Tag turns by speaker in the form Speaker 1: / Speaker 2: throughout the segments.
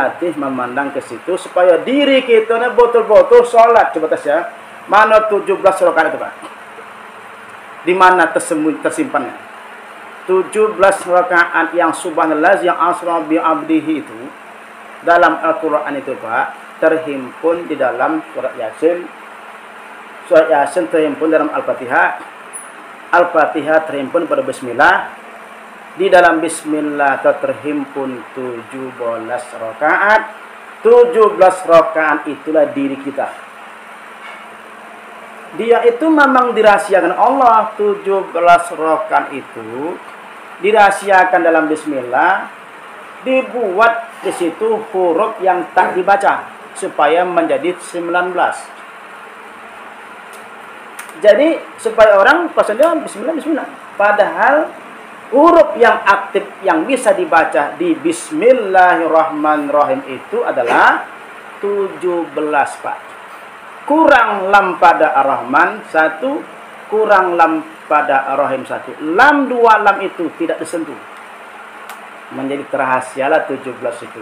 Speaker 1: Latih memandang ke situ supaya diri kita betul-betul sholat. Coba tes ya. Mana 17 rakaat itu, Pak? Di mana tersimpannya? 17 rakaat yang subhanallah yang asra bi abdihi itu dalam Al-Qur'an itu, Pak, terhimpun di dalam surat Yasin. Surat Yasin terhimpun dalam Al-Fatihah. Al-Fatihah terhimpun pada bismillah. Di dalam bismillah terhimpun 17 rakaat. 17 rakaat itulah diri kita. Dia itu memang dirahasiakan Allah. 17 rakaat itu dirahasiakan dalam bismillah. Dibuat di situ huruf yang tak dibaca supaya menjadi 19. Jadi supaya orang pasnya bismillah bismillah. Padahal huruf yang aktif yang bisa dibaca di Bismillahirrahmanirrahim itu adalah 17, Pak. Kurang lam pada Ar-Rahman 1, kurang lam pada Ar-Rahim 1. Lam 2 lam itu tidak disentuh. Menjadi terahasialah 17 itu.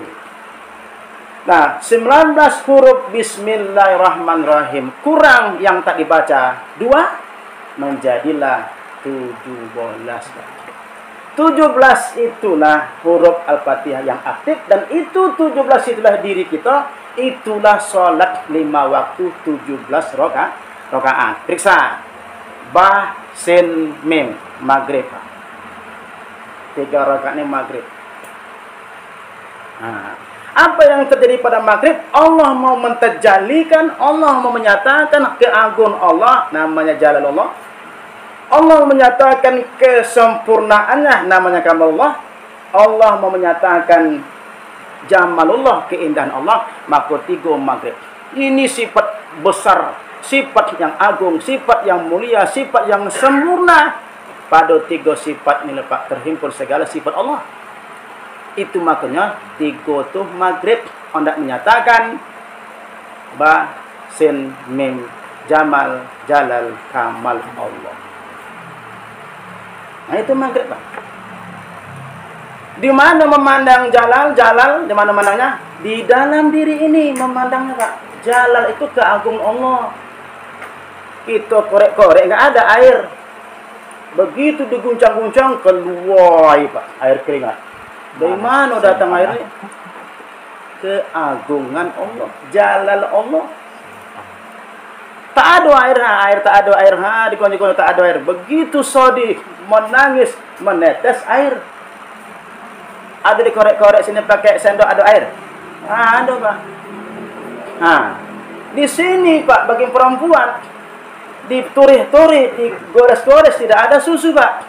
Speaker 1: Nah, 19 huruf Bismillahirrahmanirrahim kurang yang tak dibaca 2 menjadilah 17, Pak. 17 itulah huruf Al-Fatihah yang aktif dan itu 17 itulah diri kita, itulah sholat 5 waktu 17 rakaat. Periksa. Ba, sin, mim, maghrib. 3 rakaatnya maghrib. Nah, apa yang terjadi pada maghrib? Allah mau mentajalikan, Allah mau menyatakan keagungan Allah, namanya Jalalullah. Allah menyatakan kesempurnaannya, namanya kamalullah. Allah mau menyatakan jamalullah, keindahan Allah. Maka 3 maghrib. Ini sifat besar, sifat yang agung, sifat yang mulia, sifat yang sempurna. Pada 3 sifat ini, Pak, terhimpun segala sifat Allah. Itu makanya 3 tuh maghrib. Hendak menyatakan ba, sin, mim, jamal, jalal, kamal Allah. Nah, itu maghrib, Pak. Di mana memandang jalal? Di mana memandangnya? Di dalam diri ini memandangnya, Pak. Jalal itu keagungan Allah. Kita korek-korek, nggak ada air. Begitu diguncang-guncang, keluar, Pak, air keringat. Dari mana datang airnya? Keagungan Allah. Jalal Allah. Tak ada air, tak ada air, di kondisi tak ada air. Begitu sedih, menangis, menetes air. Ada dikorek-korek sini pakai sendok, ada air. Ada, Pak. Nah, di sini, Pak, bagi perempuan, diturih-turih, digores-gores, tidak ada susu, Pak.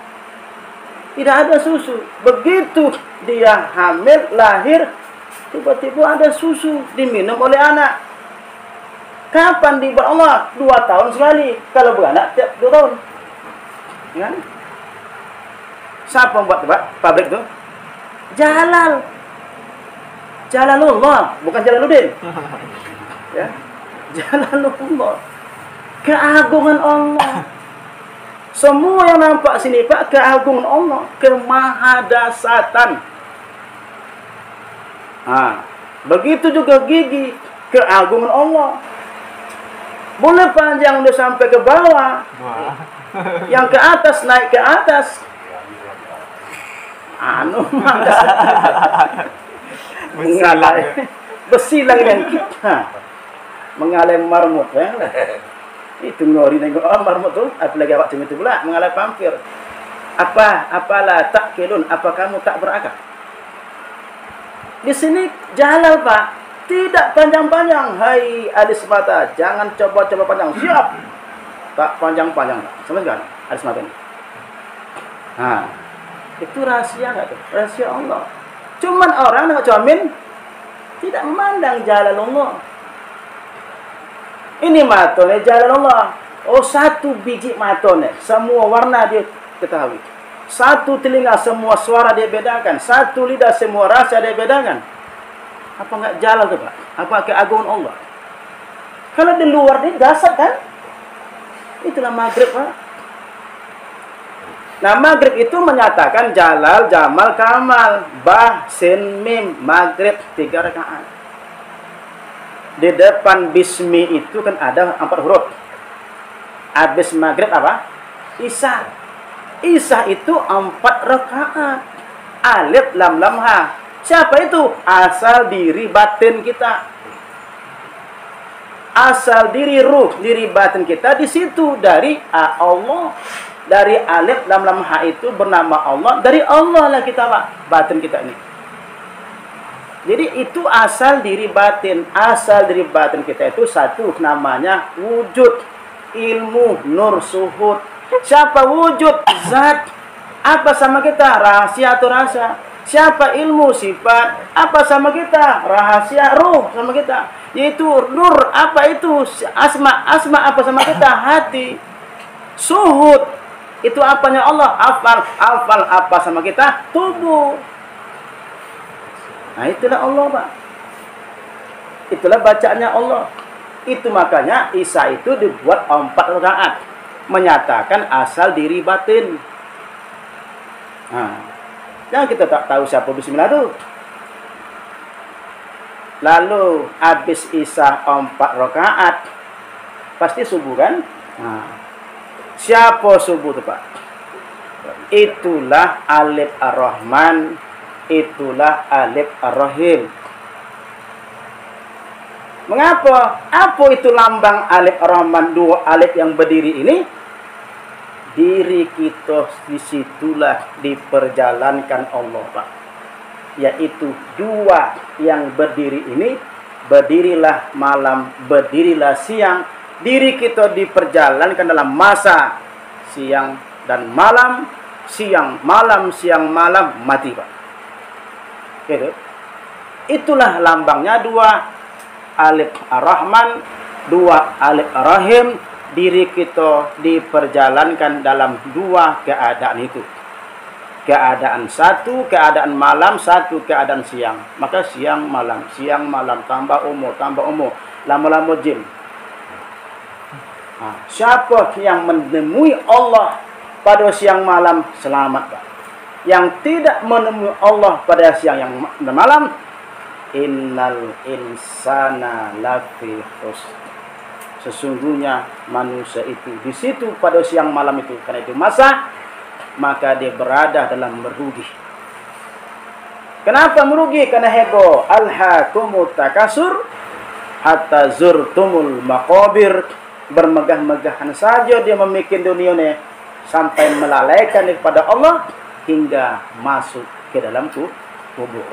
Speaker 1: Tidak ada susu. Begitu dia hamil, lahir, tiba-tiba ada susu diminum oleh anak. Kapan dibuat Allah? 2 tahun sekali. Kalau beranak tiap 2 tahun. Ya? Siapa membuat, Pak, pabrik itu? Jalal. Jalalullah, bukan Jalaluddin. Ya. Jalalullah. Keagungan Allah. Semua yang nampak sini, Pak, keagungan Allah, kemahadasatan. Nah, begitu juga gigi, keagungan Allah. Boleh panjang udah sampai ke bawah. Yang ke atas naik ke atas. Mengalai besi lagi yang kita. Mengalai marmut, ya. Itu ngori nengok marmut tuh, apalagi awak cuma itu pula mengalai vampir. Apalah tak kelun, apa kamu tak berakal? Di sini Jalal, Pak. Tidak panjang-panjang. Hai alis mata, jangan coba-coba panjang. Siap. Tak panjang-panjang. Sama sekali alis mata ini. Nah, itu rahasia enggak tuh? Rahasia Allah. Cuman orang dengan jamin tidak memandang Jalalullah. Ini matone Jalalullah. Oh, 1 biji matone, semua warna dia ketahui. 1 telinga, semua suara dia bedakan. 1 lidah, semua rasa dia bedakan. Apa enggak Jalal tuh, Pak? Apa keagungan Allah? Kalau di luar dia dasar kan? Itulah maghrib, Pak. Nah, maghrib itu menyatakan jalal, jamal, kamal. Ba, sin, mim. Maghrib 3 rakaat. Di depan bismi itu kan ada 4 huruf. Habis maghrib apa? Isya. Isya itu 4 rakaat. Alif, lam, lam, ha. Siapa itu? Asal diri batin kita. Asal diri ruh, diri batin kita di situ dari Allah. Dari alif lam lam ha itu bernama Allah. Dari Allah lah kita, Pak, batin kita ini. Jadi itu asal diri batin. Asal diri batin kita itu satu, namanya wujud, ilmu, nur, suhud. Siapa wujud? Zat. Apa sama kita? Rahasia atau rasa. Siapa ilmu? Sifat. Apa sama kita? Rahasia, ruh sama kita. Yaitu nur. Apa itu? Asma. Asma apa sama kita? Hati. Suhud. Itu apanya Allah? Afal. Afal apa sama kita? Tubuh. Nah, itulah Allah, Pak. Itulah bacaannya Allah. Itu makanya Isya itu dibuat 4 rakaat. Menyatakan asal diri batin. Nah, yang kita tak tahu siapa bismillah itu. Lalu habis Isya 4 rakaat. Pasti subuh kan? Nah, siapa subuh itu, Pak? Itulah Alif Ar-Rahman, itulah Alif Ar-Rahim. Mengapa? Apa itu lambang Alif Ar-Rahman, 2 alif yang berdiri ini? Diri kita disitulah diperjalankan Allah, Pak. Yaitu 2 yang berdiri ini, berdirilah malam, berdirilah siang. Diri kita diperjalankan dalam masa siang dan malam, siang malam, siang malam, mati, Pak. Gitu. Itulah lambangnya 2 alif Ar-Rahman, 2 alif Ar-Rahim. Diri kita diperjalankan dalam 2 keadaan itu. Keadaan satu, keadaan malam, satu keadaan siang. Maka siang malam, tambah umur, lama-lama jin. Nah, siapa yang menemui Allah pada siang malam, selamat, Pak. Yang tidak menemui Allah pada siang yang malam, innal insana lafi khusr. Sesungguhnya manusia itu di situ pada siang malam itu, karena itu masa, maka dia berada dalam merugi. Kenapa merugi? Karena heboh. Alhaakumut takasur hatta zurtumul maqabir. Bermegah-megahan saja dia memikir dunia ini sampai melalaikan kepada Allah hingga masuk ke dalam kubur.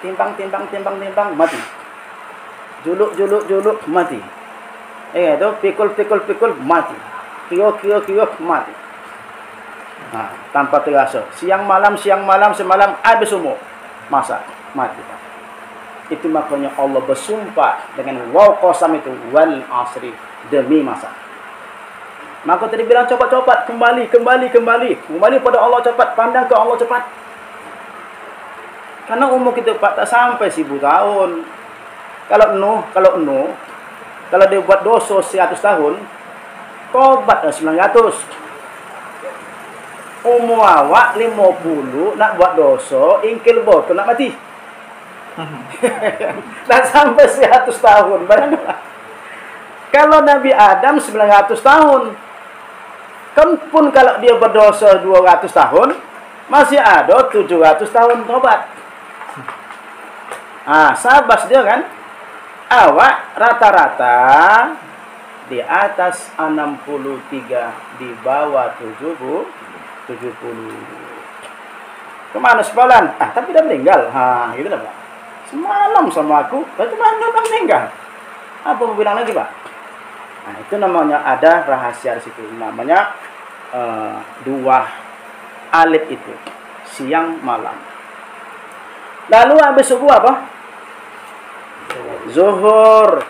Speaker 1: Timbang, mati. Juluk, mati. Itu pikul, mati. Kio, mati. Nah, tanpa terasa. Siang malam, semalam, habis umur. Masa, mati. Itu makanya Allah bersumpah dengan waw qasam itu, wal asri, demi masa. Maka tadi bilang cepat, kembali pada Allah cepat, pandang ke Allah cepat. Karena umur kita, Pak, tak sampai 1000 tahun. Kalau dia buat dosa 100 tahun, tobat 900. Umur awak 50, nak buat dosa, ingkil botol, nak mati. Tak sampai 100 tahun. Bayangkan. Kalau Nabi Adam 900 tahun, kan pun kalau dia berdosa 200 tahun, masih ada 700 tahun tobat. Sabar dia kan. Awak rata-rata di atas 63, di bawah 70. Kemana sepalan? Tapi dah meninggal. Gitu lah, Pak. Semalam sama aku, tapi mana dah meninggal? Apa mau bilang lagi, Pak? Nah, itu namanya ada rahasia di situ. Namanya 2 alif itu, siang malam. Lalu habis subuh apa? Zuhur.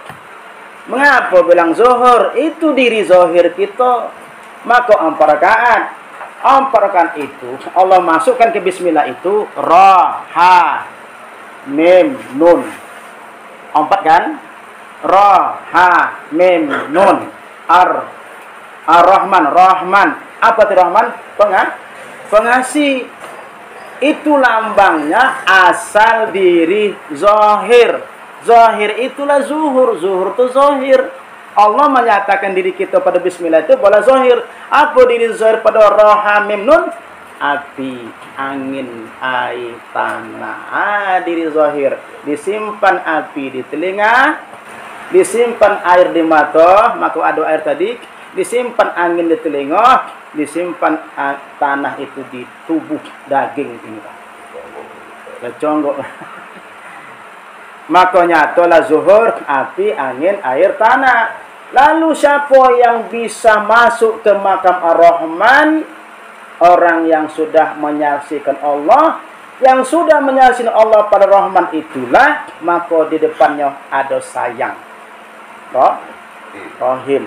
Speaker 1: Mengapa bilang zuhur? Itu diri zahir kita. Maka 4 rakaat. 4 rakaat itu Allah masukkan ke bismillah itu ra, ha, mim, nun. 4 kan? Ra, ha, mim, nun. Ar-Rahman. Apa itu Rahman? pengasih. Itu lambangnya asal diri zahir. Zahir itulah zuhur. Zuhur itu zahir. Allah menyatakan diri kita pada bismillah itu bola zahir. Apa diri zahir pada roha mim nun? Api, angin, air, tanah. Diri zahir. Disimpan api di telinga, disimpan air di mata, maka ada air tadi, disimpan angin di telinga, disimpan tanah itu di tubuh daging ini Pak. Keconggok. Maka nyatalah zuhur, api, angin, air, tanah. Lalu siapa yang bisa masuk ke makam Ar-Rahman? Orang yang sudah menyaksikan Allah, yang sudah menyaksikan Allah pada Rahman itulah, maka di depannya ada sayang. Rahim.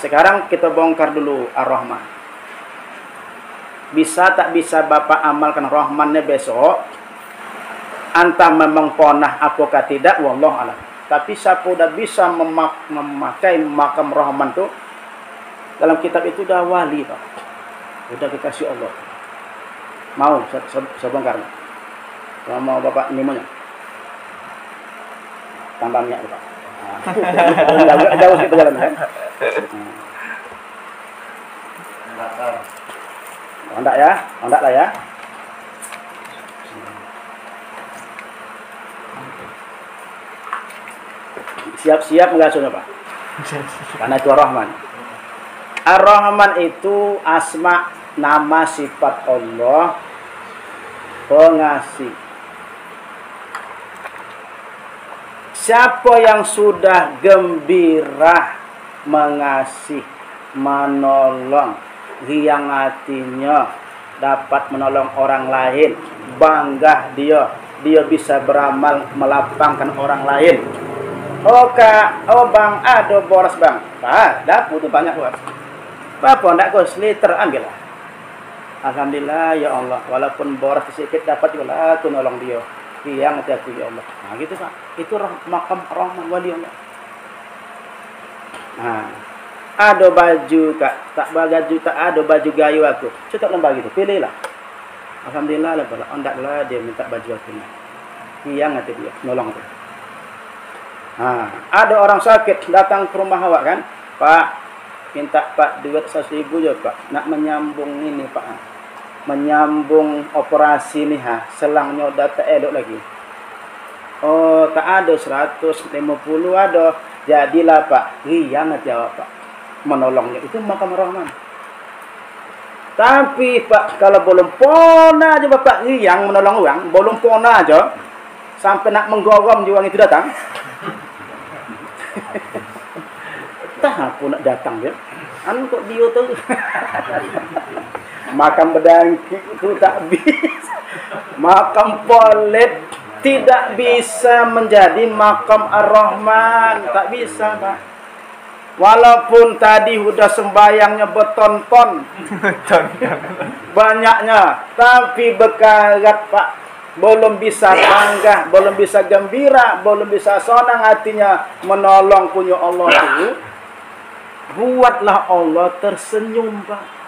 Speaker 1: Sekarang kita bongkar dulu Ar-Rahman. Bisa tak bisa Bapak amalkan Rahmannya besok? Entah memang ponah apakah tidak, wallahu a'lam. Tapi siapa sudah bisa memakai makam Rahman itu, dalam kitab itu dah wali Pak. Sudah dikasih Allah. Mau saya bongkar. Kalau mau Bapak nimanya. Tambah minyak Pak. Jauh kita jalan kan? Ondak ya, ondak lah ya. Siap-siap mengasuhnya Pak. Karena itu Ar-Rahman. Ar-Rahman itu asma, nama sifat Allah, pengasih. Siapa yang sudah gembira mengasih, menolong, riang hatinya, dapat menolong orang lain, bangga dia bisa beramal melapangkan orang lain. Oh bang, ada boros bang. Dapur tu banyak boros. Apa nak kau seliter ambil lah. Alhamdulillah ya Allah, walaupun boros sedikit dapat juga lah aku nolong dia. Yang hati-hati ya Allah. Nah gitu Pak. Itu makam Rahman wali Allah. Nah, ada baju tak ada baju gayu aku. Cetak lembah gitu. Pilihlah. Alhamdulillah lah bala. Ondaklah dia minta baju aku. Yang hati dia nolong tu. Nah, ada orang sakit datang ke rumah awak kan? Pak, minta Pak duit 100.000 je Pak. Nak menyambung ini Pak. Menyambung operasi nih selangnya udah tak elok lagi. Oh tak ada 150 ada. Jadilah Pak riang jawab Pak menolongnya itu makam Rahman. Tapi Pak kalau belum pona aja Bapak riang menolong orang, belum pona aja sampai nak menggorong orang itu datang. Tak pun nak datang dia. Anu kok dia tu. Makam bedangki itu tak bisa. Makam polet tidak bisa menjadi makam Ar-Rahman. Tak bisa Pak. Walaupun tadi sudah sembayangnya berton-ton. Banyaknya. Tapi bekarat Pak. Belum bisa bangga. Belum bisa gembira. Belum bisa senang hatinya menolong punya Allah itu. Buatlah Allah tersenyum Pak.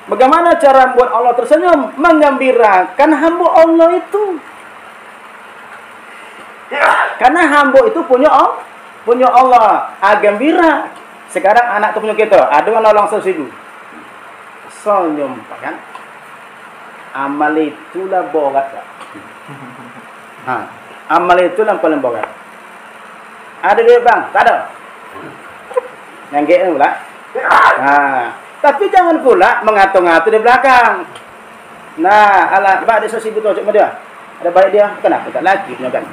Speaker 1: Bagaimana cara membuat Allah tersenyum? Menggembirakan hamba Allah itu. Karena hamba itu punya Allah. Gembira. Sekarang anak itu punya kita. Ada yang nolong 100.000. Senyum kan? Amal itulah borat Pak. Amal itulah yang paling borat. Ada duit bang? Tak ada. Yang gede pula. Tapi jangan pula mengatur-ngatur di belakang. Nah, ala Pak ada 100.000 tu dia. Ada baik dia, kenapa tak lagi punya kan?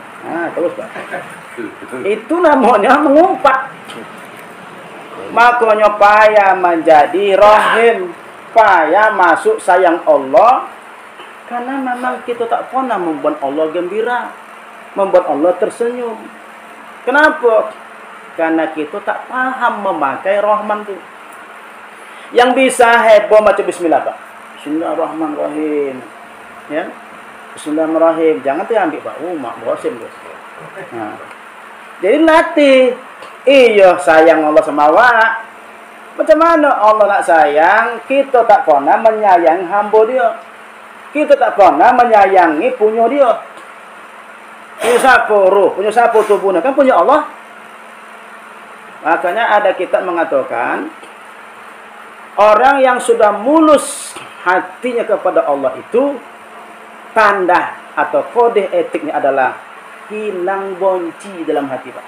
Speaker 1: Terus Pak. Itu namanya mengumpat. Makanya payah menjadi rahim, payah masuk sayang Allah. Karena memang kita tak pernah membuat Allah gembira, membuat Allah tersenyum. Kenapa? Karena kita tak paham memakai Rahman itu. Yang bisa heboh macam bismillah Pak. Bismillahirrahmanirrahim. Ya. Bismillahirrahmanirrahim. Jangan ambil Pak. Mak bosan bos. Nah. Jadi latih. Iya sayang Allah sama awak. Macam mana Allah nak sayang, kita tak pernah menyayangi hamba dia. Kita tak pernah menyayangi punya dia. Punya siapa roh, punya siapa tubuhnya, kan punya Allah. Makanya ada kitab mengatakan, orang yang sudah mulus hatinya kepada Allah itu, tanda atau kode etiknya adalah hilang benci dalam hati, Pak.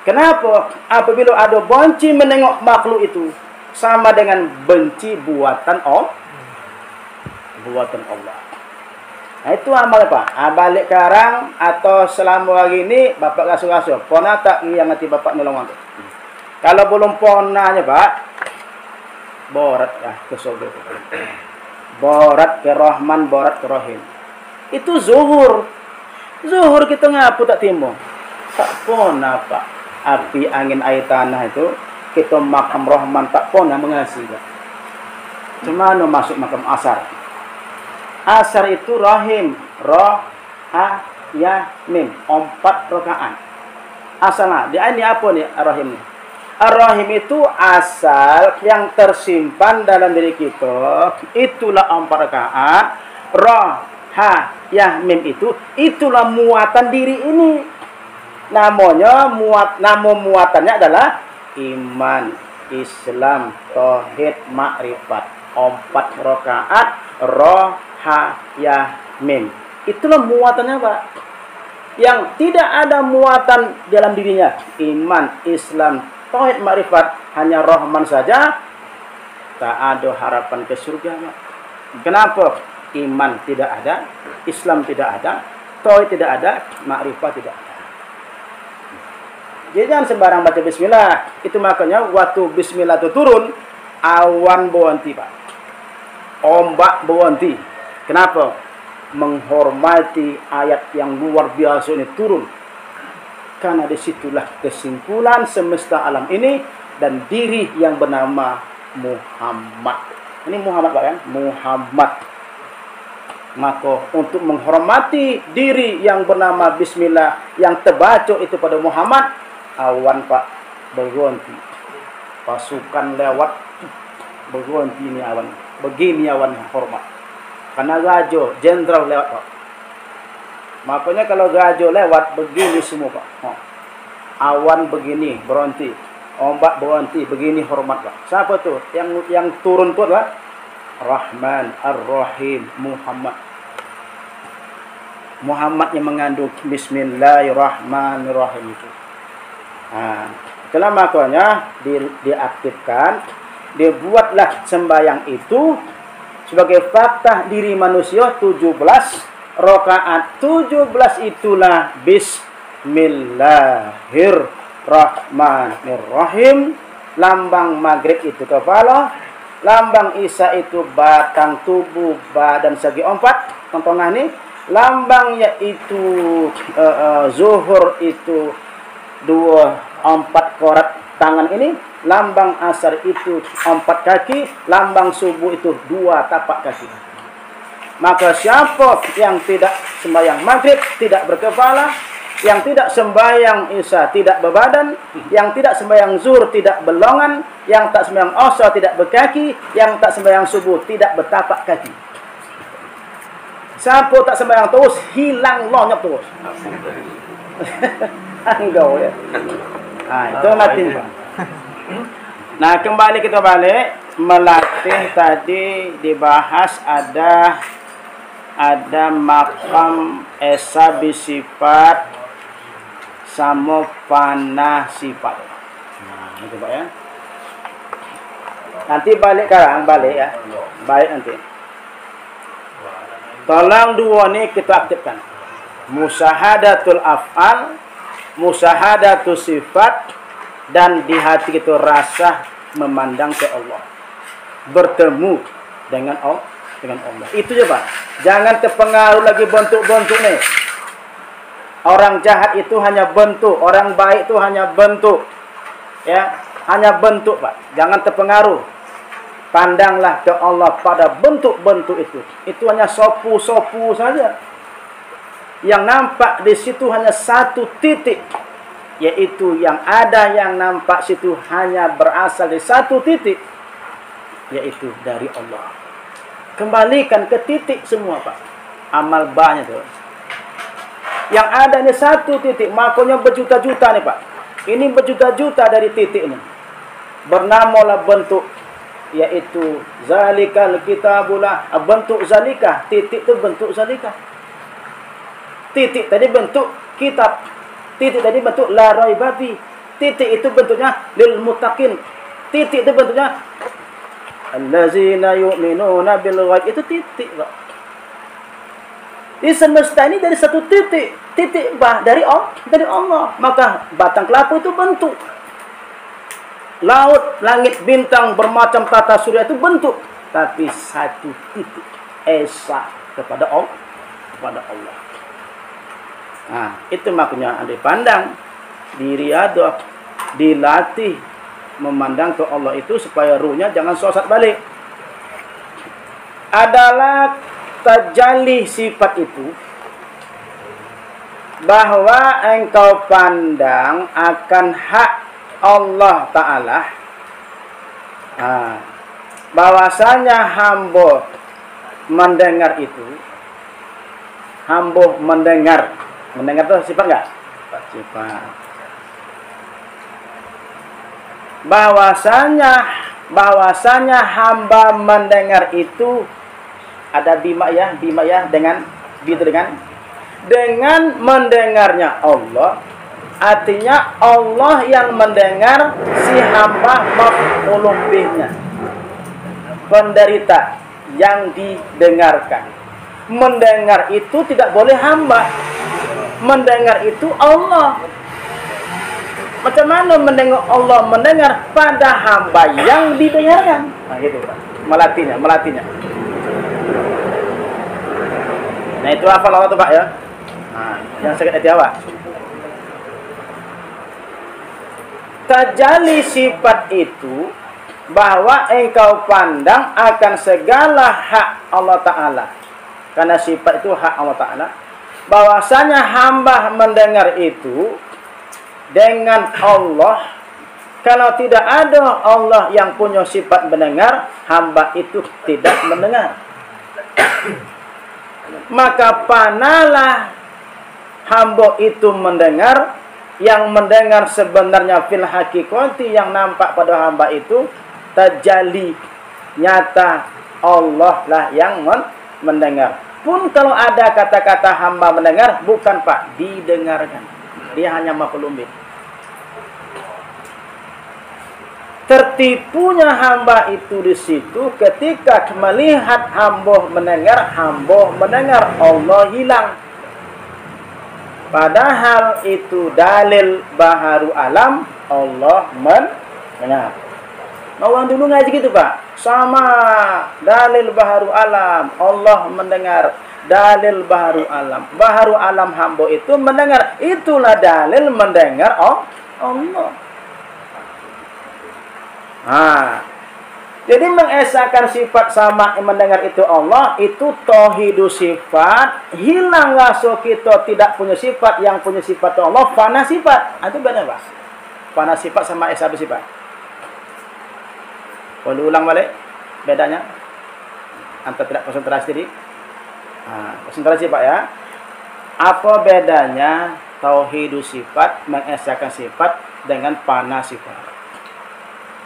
Speaker 1: Kenapa? Apabila ada benci menengok makhluk itu, sama dengan benci buatan Allah. Nah, itu amal Pak. Balik karang atau selama hari ini Bapak rasa-rasa pernah tak yang hati Bapak nolong tu? Kalau belum pernahnya Pak, borat ke surga. Borat ke Rahman, borat ke Rahim. Itu zuhur. Zuhur kita ngapu tak timbul. Tak pernah Pak. Api, angin, air, tanah itu kita makam Rahman tak pernah mengasihi. Cuma masuk makam asar. Asar itu Rahim, Ra, Ha, Ya, Mim, 4 rakaat. Asalnya, di ini apa nih Ar-Rahim? Ar-Rahim itu asal yang tersimpan dalam diri kita. Itulah 4 rakaat. Ra, Ha, Ya, Mim itulah muatan diri ini. Nama muatannya adalah iman, Islam, tauhid, makrifat. 4 rakaat, Ra, Ha, Ya, Mim. Itulah muatannya Pak. Yang tidak ada muatan dalam dirinya, iman, Islam, tauhid, makrifat, hanya Rahman saja, tak ada harapan ke surga Pak. Kenapa? Iman tidak ada, Islam tidak ada, tauhid tidak ada, makrifat tidak ada. Jadi jangan sembarang baca bismillah. Itu makanya waktu bismillah itu turun, awan berhenti Pak. Ombak berhenti. Kenapa? Menghormati ayat yang luar biasa ini turun. Karena disitulah kesimpulan semesta alam ini dan diri yang bernama Muhammad. Ini Muhammad Pak kan? Muhammad. Maka untuk menghormati diri yang bernama bismillah yang terbaca itu pada Muhammad, awan Pak berhenti. Pasukan lewat berhenti ini awan. Begini awan hormat. Karena raja, jenderal lewat Pak. Makanya kalau raja lewat begini semua Pak. Awan begini berhenti. Ombak berhenti begini hormat Pak. Siapa tu? Yang turun tu adalah Rahman, Ar-Rahim, Muhammad. Muhammad yang mengandung Bismillahirrahmanirrahim itu. Itulah makanya diaktifkan, dibuatlah sembahyang itu sebagai fakta diri manusia 17 rakaat. 17 itulah Bismillahirrahmanirrahim. Lambang maghrib itu kepala, lambang isya itu batang tubuh, badan segi 4 tengah ini. Lambangnya itu zuhur itu 4 korat tangan ini. Lambang asar itu 4 kaki. Lambang subuh itu 2 tapak kaki. Maka siapa yang tidak sembahyang maghrib tidak berkepala, yang tidak sembahyang isya tidak berbadan, yang tidak sembahyang zuhur tidak berlengan, yang tak sembahyang asar tidak berkaki, yang tak sembahyang subuh tidak bertapak kaki. Siapa tak sembahyang terus, hilang lonyap terus. Anggau ya. Itu latih Pak. Nah, kembali kita balik melatih tadi dibahas ada makam esa bisifat sama panah sifat. Nah, itu Pak ya. Nanti balik sekarang balik ya. Baik nanti. Tolong dua ni kita aktifkan. Musahadatul af'al, musahadatul sifat, dan di hati kita rasa memandang ke Allah. Bertemu dengan Allah. Itu je Pak. Jangan terpengaruh lagi bentuk-bentuk ni. Orang jahat itu hanya bentuk, orang baik itu hanya bentuk. Ya, hanya bentuk Pak. Jangan terpengaruh. Pandanglah ke Allah pada bentuk-bentuk itu. Itu hanya sopu-sopu saja. Yang nampak di situ hanya satu titik. yaitu yang ada yang nampak situ hanya berasal dari satu titik, yaitu dari Allah. Kembalikan ke titik semua, Pak. Amal banyak tuh. Yang ada ini satu titik, makanya berjuta-juta nih, Pak. Ini berjuta-juta dari titik ini. Bernamalah bentuk, yaitu zalikal kitabullah. Bentuk zalika, titik itu bentuk zalika. Titik tadi bentuk kitab. Titik tadi bentuk la raiba fi. Titik itu bentuknya lil muttaqin. Titik itu bentuknya allazina yu'minuna bil ghaib. Itu titik, Pak. Di semesta ini dari satu titik. Titik dari Allah. Maka batang kelapa itu bentuk. Laut, langit, bintang, bermacam tata surya itu bentuk. Tapi satu titik. Esa kepada Allah. Nah, itu makanya Anda pandang, diriadah, dilatih memandang ke Allah itu supaya ruhnya jangan sesat balik. Adalah tajalli sifat itu bahwa engkau pandang akan hak Allah Ta'ala, bahwasanya hamba mendengar itu, hamba mendengar itu sifat enggak? Sifat. Bahwasanya hamba mendengar itu ada bima ya dengan mendengarnya Allah, artinya Allah yang mendengar si hamba maf'ulun bihnya, penderita yang didengarkan. Mendengar itu tidak boleh hamba, mendengar itu Allah. Macam mana mendengar Allah mendengar pada hamba yang didengarkan? Nah gitu, Pak. Melatihnya. Nah itu hafal Allah tuh, Pak ya. Nah, yang sakit hati awak. Tajalli sifat itu bahwa engkau pandang akan segala hak Allah Ta'ala. Karena sifat itu hak Allah Ta'ala. Bahwasanya hamba mendengar itu dengan Allah. Kalau tidak ada Allah yang punya sifat mendengar, hamba itu tidak mendengar. Maka panalah hamba itu mendengar, yang mendengar sebenarnya fil hakikati, yang nampak pada hamba itu tajalli nyata Allah lah yang mendengar. Pun kalau ada kata-kata hamba mendengar, bukan, Pak, didengarkan. Dia hanya maf'ulun bih. Tertipunya hamba itu di situ ketika melihat hamba mendengar Allah hilang. Padahal itu dalil baharu alam Allah mendengar. Orang dulu ngaji gitu, Pak. Sama dalil baharu alam Allah mendengar. Dalil baharu alam hamba itu mendengar. Itulah dalil mendengar Allah. Jadi mengesahkan sifat sama mendengar itu Allah, itu tauhidu sifat. Hilang rasa kita tidak punya sifat, yang punya sifat Allah fana sifat. Itu benar, Pak. Fana sifat sama esa sifat. Kalau ulang balik bedanya antara tidak konsentrasi diri. Konsentrasi, Pak ya. Apa bedanya tauhidu sifat, mengesahkan sifat dengan fana sifat?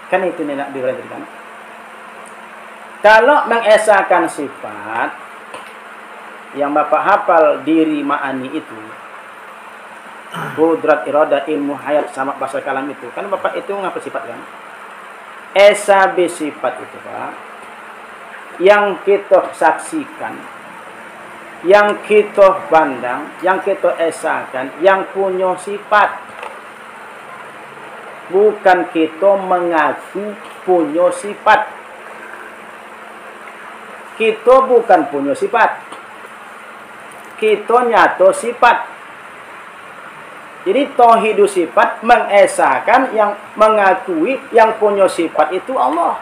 Speaker 1: Kan itu nak diberitakan. Kalau mengesahkan sifat, yang Bapak hafal diri ma'ani itu, qudrat, iradah, ilmu, hayat, sama bahasa kalam itu, kan Bapak itu ngapa sifat kan? Esa sifat itu, Pak, yang kita saksikan, yang kita pandang, yang kita esahkan, yang punya sifat. Bukan kita mengaku punya sifat. Kita bukan punya sifat. Kita nyata sifat. Jadi tauhidu sifat mengesahkan, yang mengakui yang punya sifat itu Allah.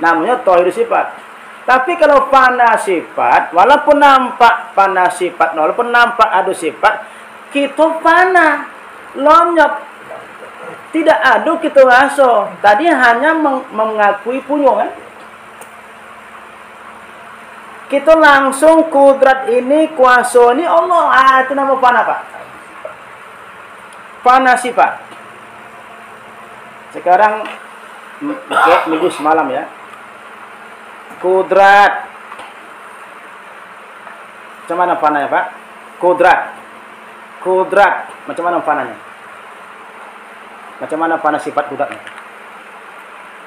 Speaker 1: Namanya tauhidu sifat. Tapi kalau fana sifat, walaupun nampak fana sifat, walaupun nampak ada sifat, kita fana. Lonyot. Tidak ada kita rasa. Tadi hanya mengakui punya kan. Kita langsung kudrat ini, kuasa ini Allah. Itu nama fana Pak. Fana sifat. Sekarang minggu semalam ya. Kudrat. Macam mana fananya Pak? Kudrat. Kudrat. Macam mana fananya? Macam mana fana sifat kudratnya?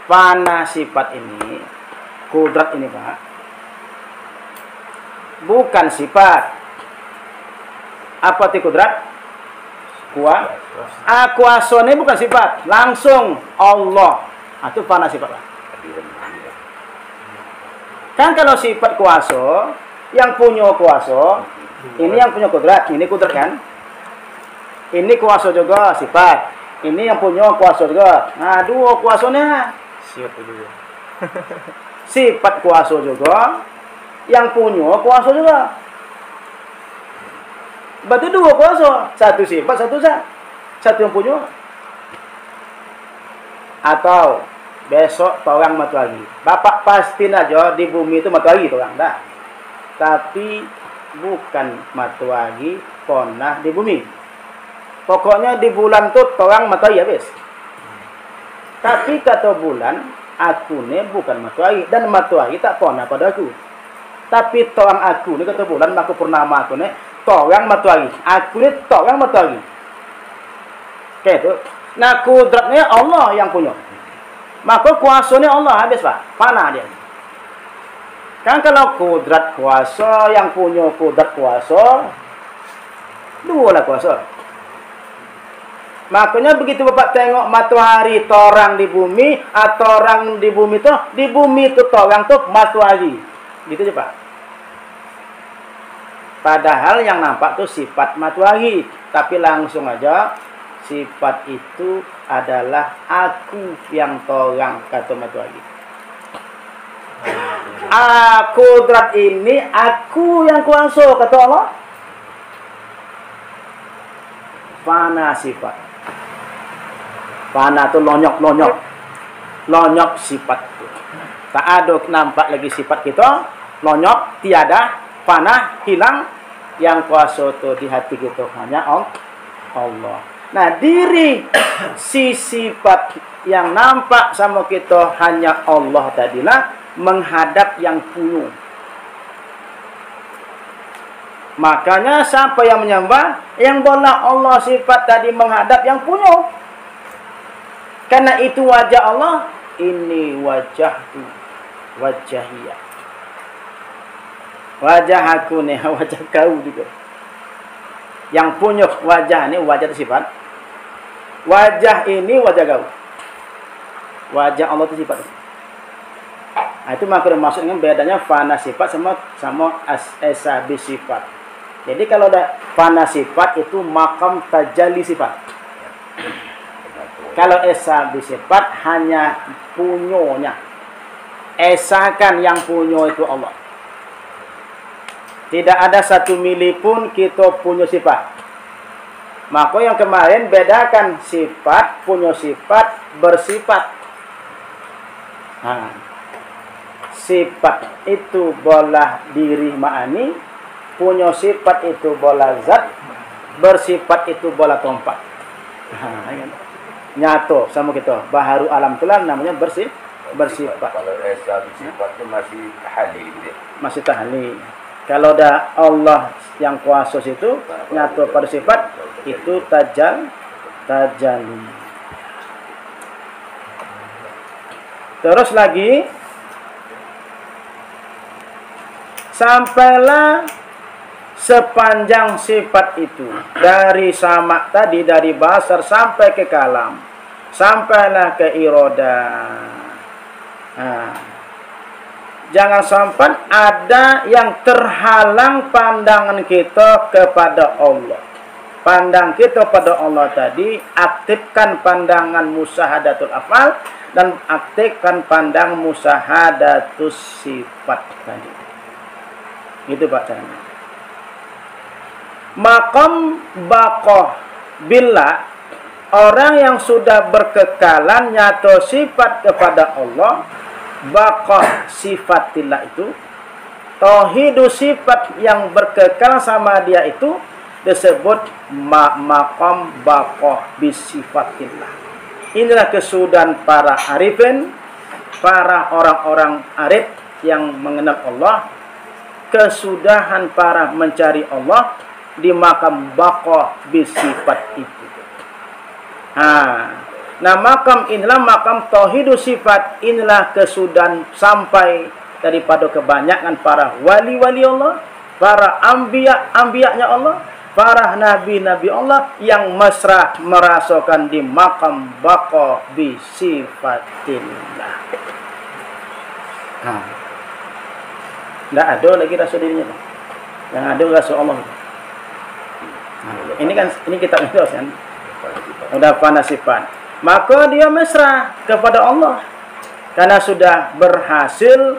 Speaker 1: Fana sifat ini, kudrat ini Pak, bukan sifat. Apa itu kudrat? Kuasa ini bukan sifat. Langsung Allah. Itu fana sifat Pak. Kan kalau sifat kuasa, yang punya kuasa, ini yang punya kudrat, ini kudrat kan? Ini kuasa juga sifat. Ini yang punya kuasa juga. Nah, dua kuasanya. Sifat kuasa juga, yang punya kuasa juga. Berarti dua kuasa, satu sifat, satu zat. Satu yang punya. Atau besok torang matahari. Bapak pastiin aja di bumi itu matahari torang dah. Tapi bukan matahari pernah di bumi. Pokoknya di bulan tu torang matahari habis. Tapi kata bulan, aku ni bukan matahari dan matahari tak pernah pada aku. Tapi torang aku ni kata bulan, aku purnama aku ni torang matahari. Aku ni torang matahari. Kayak tu. Nah, kudratnya Allah yang punya. Maka kuasanya Allah habis Pak. Panah dia. Kan kalau kudrat kuasa, yang punya kudrat kuasa, dua lah kuasa. Makanya begitu Bapak tengok matahari torang di bumi, atau orang di bumi itu torang tu matahari. Gitu je Pak. Padahal yang nampak tu sifat matahari, tapi langsung aja sifat itu adalah aku yang torang kata matahari. Kudrat ini aku yang kuasa kata Allah. Fana sifat. Fana tu lonyok sifat tu. Tak ada nampak lagi sifat kita. Lonyok, tiada, fana, hilang. Yang kuasa tu di hati kita hanya Allah. Nah, diri si sifat yang nampak sama kita hanya Allah tadilah menghadap yang punya. Makanya siapa yang menyembah, yang bola Allah sifat tadi menghadap yang punya. Karena itu wajah Allah, ini wajahku, wajahiyah. Wajah aku ni, wajah kau juga. Yang punya wajah ni, wajah itu sifat. Wajah ini wajah kau. Wajah Allah itu sifat. Nah, itu maka maksudnya bedanya fana sifat sama esabi sifat. Jadi kalau ada fana sifat itu makam tajalli sifat. Kalau esa sifat hanya punyanya. Esakan yang punya itu Allah. Tidak ada satu mili pun kita punya sifat. Maka yang kemarin bedakan sifat, punya sifat, bersifat. Nah, sifat itu bola diri ma'ani, punya sifat itu bola zat, bersifat itu bola tempat. Nyata sama kita. Baharu alam itulah namanya bersifat.
Speaker 2: Kalau esa bersifat itu masih tahlil.
Speaker 1: Masih tahlil. Kalau dah Allah yang kuasa situ nyata pada sifat itu tajalli. Terus lagi sampailah sepanjang sifat itu dari sama tadi, dari basar sampai ke kalam, sampailah ke iroda. Nah, jangan sampai ada yang terhalang pandangan kita kepada Allah. Pandang kita pada Allah tadi, aktifkan pandangan musahadatul afal dan aktifkan pandang musahadatus sifat tadi. Itu Pak caranya. Maqam baqah billah Orang yang sudah berkekalan nyata sifat kepada Allah, baqa sifatillah itu, tauhidu sifat yang berkekal sama dia itu disebut maqam baqa bisifatillah. Inilah kesudahan para arifin, para orang-orang arif yang mengenal Allah, kesudahan para mencari Allah di makam baqa bisifat itu. Nah, makam inilah makam tauhidu sifat, inilah kesudahan sampai daripada kebanyakan para wali-wali Allah, para anbiya-nya Allah, para nabi-nabi Allah yang mesra merasakan di makam baqa bi sifatillah. Tidak ada lagi rasa dirinya. Yang ada rasa Allah. Ini kita kan udah pandang sifat. Maka dia mesra kepada Allah karena sudah berhasil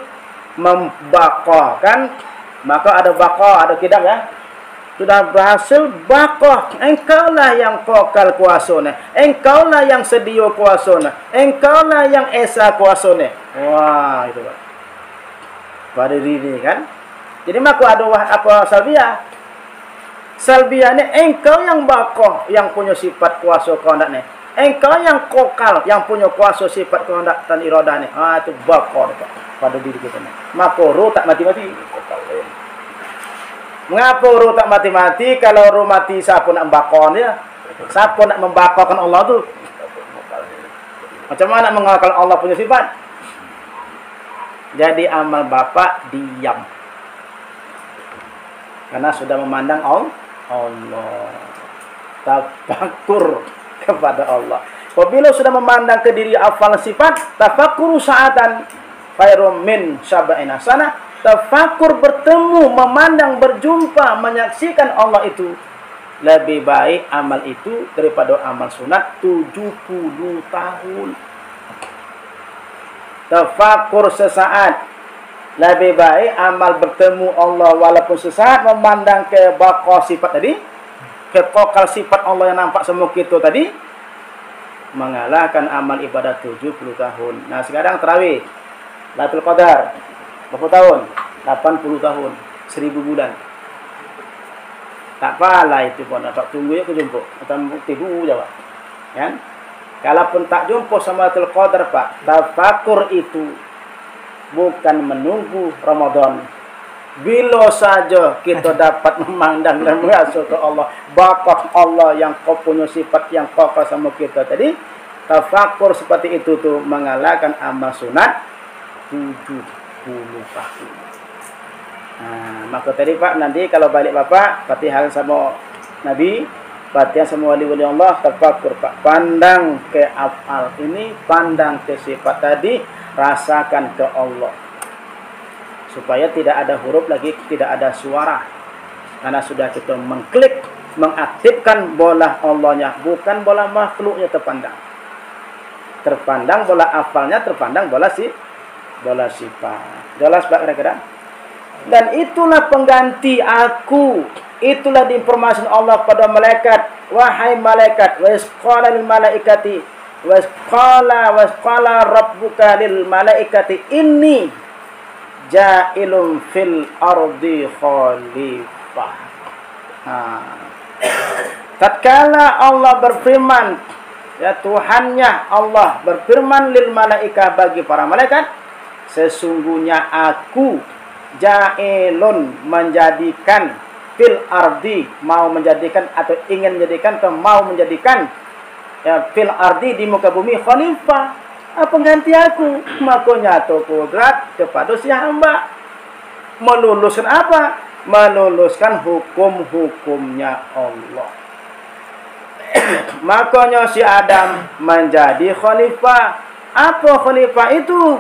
Speaker 1: membaqakan. Maka ada baqa, ada kidam ya. Sudah berhasil baqa. Engkaulah yang kokal kuasanya. Engkaulah yang sedia kuasanya. Engkaulah yang esa kuasanya. Wah, itu Pak. Pada diri kan. Jadi maka ada apa salbiah? Salbiah ni engkau yang baqa, yang punya sifat kuasa kehendak ni. Engkau yang kokal, yang punya kuasa sifat kehendak dan iradah ni. Itu baqa pada diri kita ni. Maka roh tak mati-mati. Mengapa roh tak mati-mati? Kalau roh mati, siapa nak membaqan dia? Siapa nak membaqakan Allah tu? Macam mana mengakalkan Allah punya sifat? Jadi amal bapak diam. Karena sudah memandang Allah. Tafakkur kepada Allah. Apabila sudah memandang ke diri afal sifat, tafakkur sa'atan khairum min sab'ina sana. Tafakkur bertemu, memandang, berjumpa, menyaksikan Allah itu lebih baik amal itu daripada amal sunat 70 tahun. Tafakkur sesaat lebih baik amal bertemu Allah walaupun sesaat, memandang ke baqa sifat tadi, ke kokal sifat Allah yang nampak semua kita tadi, mengalahkan amal ibadah 70 tahun. Nah, sekarang tarawih, Lailatul Qadar, berapa tahun? 80 tahun, 1000 bulan. Tak apalah itu pun, tak tunggu ya ke jumpa. Atau tunggu jawab. Kan? Kalaupun tak jumpa sama Lailatul Qadar, Pak, tafakkur itu bukan menunggu Ramadan. Bila saja kita dapat memandang dan merasa ke Allah, bakat Allah yang kau punya sifat yang kokal sama kita tadi, tafakur seperti itu tuh mengalahkan amal sunat 70 tahun. Maka tadi Pak, nanti kalau balik Bapak, Fatihah sama Nabi, Fatihah sama wali-wali Allah, tafakur Pak. Pandang ke afal ini, pandang ke sifat tadi, rasakan ke Allah. Supaya tidak ada huruf lagi, tidak ada suara. Karena sudah kita mengklik, mengaktifkan bola Allahnya, bukan bola makhluknya terpandang. Terpandang bola afalnya, terpandang bola sifat. Jelas Pak kira-kira? Dan itulah pengganti aku. Itulah diinformasi Allah pada malaikat. Wahai malaikat, wa isqala lil malaikati wasqala rabbuka lil malaikati inni ja'ilun fil ardi khalifah. Tatkala Allah berfirman, ya Tuhannya Allah berfirman lil malaika bagi para malaikat, sesungguhnya aku ja'ilun menjadikan fil ardi, mau menjadikan atau ingin menjadikan atau mau menjadikan ya, fil ardi di muka bumi khalifah, pengganti aku. Maka nyata kodrat kepada si hamba meluluskan apa? Meluluskan hukum-hukumnya Allah. Makanya si Adam menjadi khalifah. Apa khalifah itu?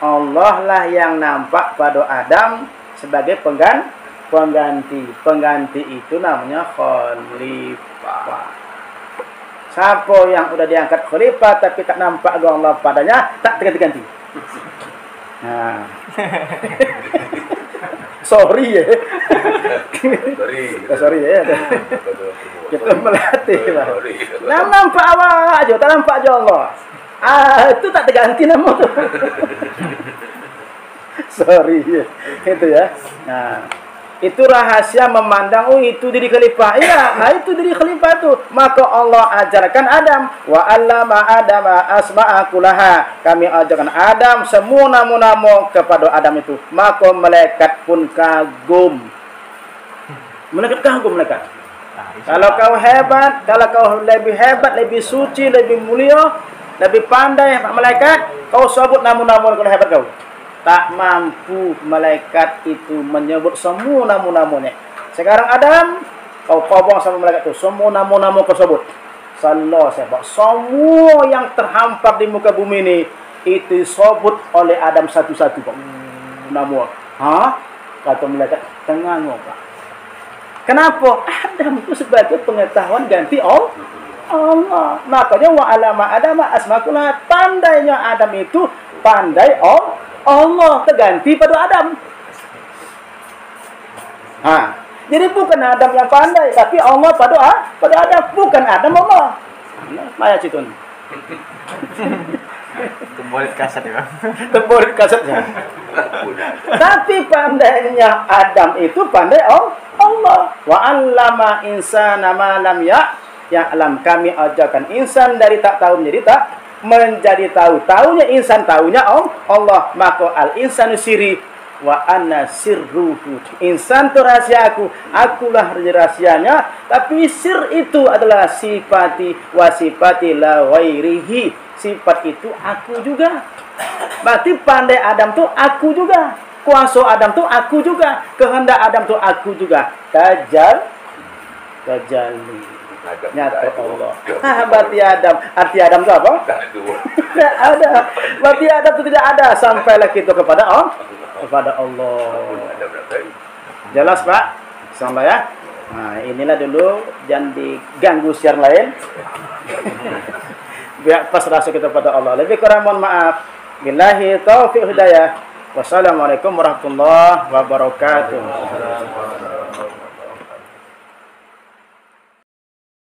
Speaker 1: Allah lah yang nampak pada Adam sebagai pengganti. Pengganti itu namanya khalifah. Siapa yang sudah diangkat khalifah tapi tak nampak Allah padanya, tak terganti-ganti. Sorry ya. Sorry ya. Kita melatih lah. Nampak awak aja, tak nampak aja Allah. Itu tak terganti nama tu. Sorry ya. Itu ya. Nah, itu rahasia memandang itu diri khalifah. Iya, itu diri khalifah tu. Maka Allah ajarkan Adam wa 'allama Adama asma'a kullaha. Kami ajarkan Adam semua nama-nama kepada Adam itu. Maka malaikat pun kagum. Malaikat kagum malaikat. Kalau kau hebat, kalau kau lebih hebat, lebih suci, lebih mulia, lebih pandai malaikat, kau sebut nama-nama kalau hebat kau. Tak mampu malaikat itu menyebut semua nama-namanya. Sekarang Adam, kau kobong sama malaikat itu, semua nama-nama kau sebut. Sallallahu alaihi. Semua yang terhampar di muka bumi ini itu disebut oleh Adam satu-satu, Pak. Nama. Kata malaikat, tenang, Pak. Kenapa? Adam itu sebagai pengetahuan ganti Allah. Makanya wa 'allama Adama asma'a kullaha. Pandainya Adam itu pandai Allah terganti pada Adam. Jadi bukan Adam yang pandai, tapi Allah pada Adam. Bukan Adam Allah. Maya citun.
Speaker 3: Tembolit kasat ya, Bang.
Speaker 1: Tembolit kasatnya. Tapi pandainya Adam itu pandai Allah. Wa 'allama insana ma lam ya'lam. Kami ajarkan insan dari tak tahu menjadi tahu. Tahunya insan, tahunya Allah. Maka al-insanu siri wa anna sirruhu. Insan itu rahasia aku, akulah rahasianya. Tapi sir itu adalah sifati wa sifati la wairihi. Sifat itu aku juga. Berarti pandai Adam tu aku juga. Kuasa Adam tu aku juga. Kehendak Adam tu aku juga. Tajalli. Nyata Allah. Berarti Adam. Arti Adam itu apa? Tidak ada. Berarti Adam itu tidak ada. Sampailah kita kepada Allah. Jelas Pak? Sampai ya. Nah inilah dulu. Jangan diganggu siar lain. Biar pas rasa kita pada Allah. Lebih kurang mohon maaf. Billahi taufiq hidayah. Wassalamualaikum warahmatullahi wabarakatuh.